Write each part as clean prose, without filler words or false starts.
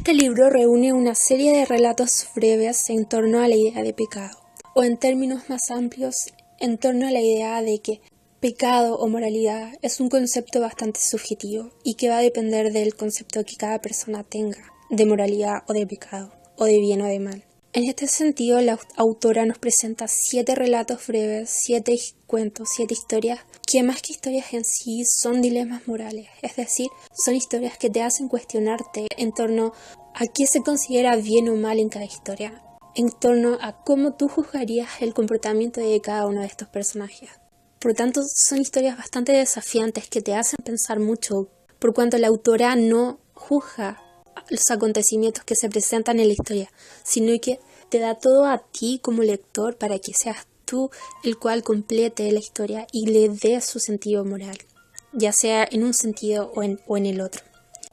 Este libro reúne una serie de relatos breves en torno a la idea de pecado, o en términos más amplios, en torno a la idea de que pecado o moralidad es un concepto bastante subjetivo y que va a depender del concepto que cada persona tenga de moralidad o de pecado, o de bien o de mal. En este sentido, la autora nos presenta 7 relatos breves, 7 cuentos, 7 historias, que más que historias en sí son dilemas morales, es decir, son historias que te hacen cuestionarte en torno a qué se considera bien o mal en cada historia, en torno a cómo tú juzgarías el comportamiento de cada uno de estos personajes. Por lo tanto, son historias bastante desafiantes que te hacen pensar mucho, por cuanto la autora no juzga los acontecimientos que se presentan en la historia, sino que te da todo a ti como lector para que seas tú el cual complete la historia y le dé su sentido moral, ya sea en un sentido o en el otro.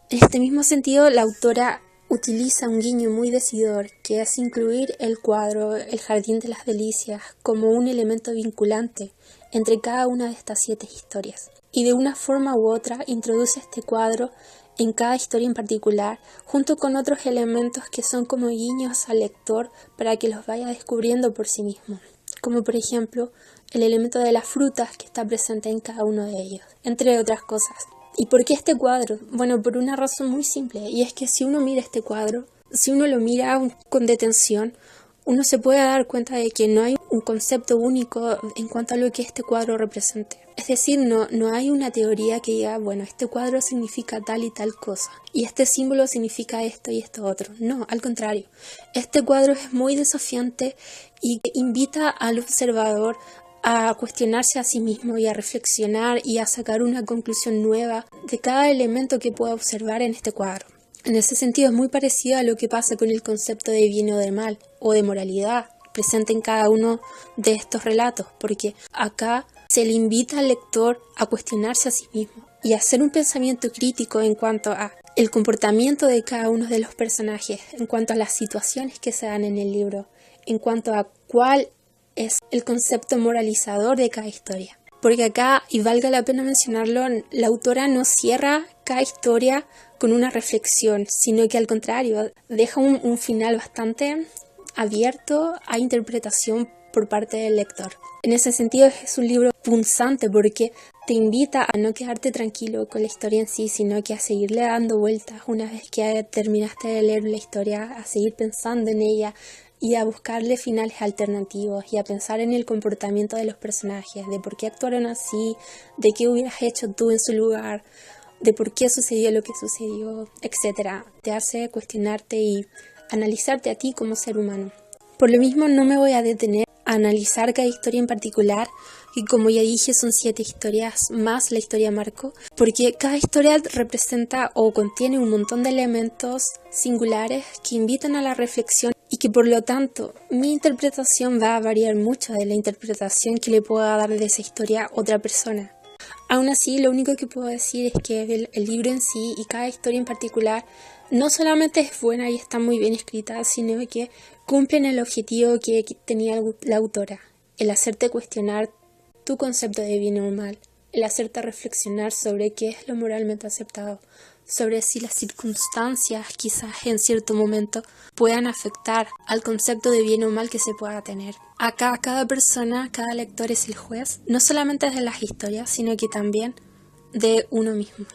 En este mismo sentido, la autora utiliza un guiño muy decidor, que es incluir el cuadro El Jardín de las Delicias como un elemento vinculante entre cada una de estas 7 historias. Y de una forma u otra introduce este cuadro en cada historia en particular, junto con otros elementos que son como guiños al lector para que los vaya descubriendo por sí mismo, como por ejemplo el elemento de las frutas que está presente en cada uno de ellos, entre otras cosas. ¿Y por qué este cuadro? Bueno, por una razón muy simple, y es que si uno mira este cuadro, si uno lo mira con detención, uno se puede dar cuenta de que no hay un concepto único en cuanto a lo que este cuadro represente. Es decir, no hay una teoría que diga, bueno, este cuadro significa tal y tal cosa, y este símbolo significa esto y esto otro. No, al contrario. Este cuadro es muy desafiante y invita al observador a cuestionarse a sí mismo y a reflexionar y a sacar una conclusión nueva de cada elemento que pueda observar en este cuadro. En ese sentido es muy parecido a lo que pasa con el concepto de bien o de mal, o de moralidad, presente en cada uno de estos relatos, porque acá se le invita al lector a cuestionarse a sí mismo y a hacer un pensamiento crítico en cuanto a el comportamiento de cada uno de los personajes, en cuanto a las situaciones que se dan en el libro, en cuanto a cuál es el concepto moralizador de cada historia. Porque acá, y valga la pena mencionarlo, la autora no cierra cada historia con una reflexión, sino que al contrario, deja un final bastante abierto a interpretación por parte del lector. En ese sentido es un libro punzante porque te invita a no quedarte tranquilo con la historia en sí, sino que a seguirle dando vueltas una vez que terminaste de leer la historia, a seguir pensando en ella y a buscarle finales alternativos y a pensar en el comportamiento de los personajes, de por qué actuaron así, de qué hubieras hecho tú en su lugar, de por qué sucedió lo que sucedió, etc. Te hace cuestionarte y analizarte a ti como ser humano. Por lo mismo no me voy a detener a analizar cada historia en particular, y como ya dije son 7 historias más la historia marco, porque cada historia representa o contiene un montón de elementos singulares que invitan a la reflexión y que por lo tanto mi interpretación va a variar mucho de la interpretación que le pueda dar de esa historia otra persona. Aún así, lo único que puedo decir es que el libro en sí y cada historia en particular no solamente es buena y está muy bien escrita, sino que cumplen el objetivo que tenía la autora, el hacerte cuestionar tu concepto de bien o mal, el hacerte reflexionar sobre qué es lo moralmente aceptado, sobre si las circunstancias quizás en cierto momento puedan afectar al concepto de bien o mal que se pueda tener. Acá cada persona, cada lector es el juez, no solamente de las historias, sino que también de uno mismo.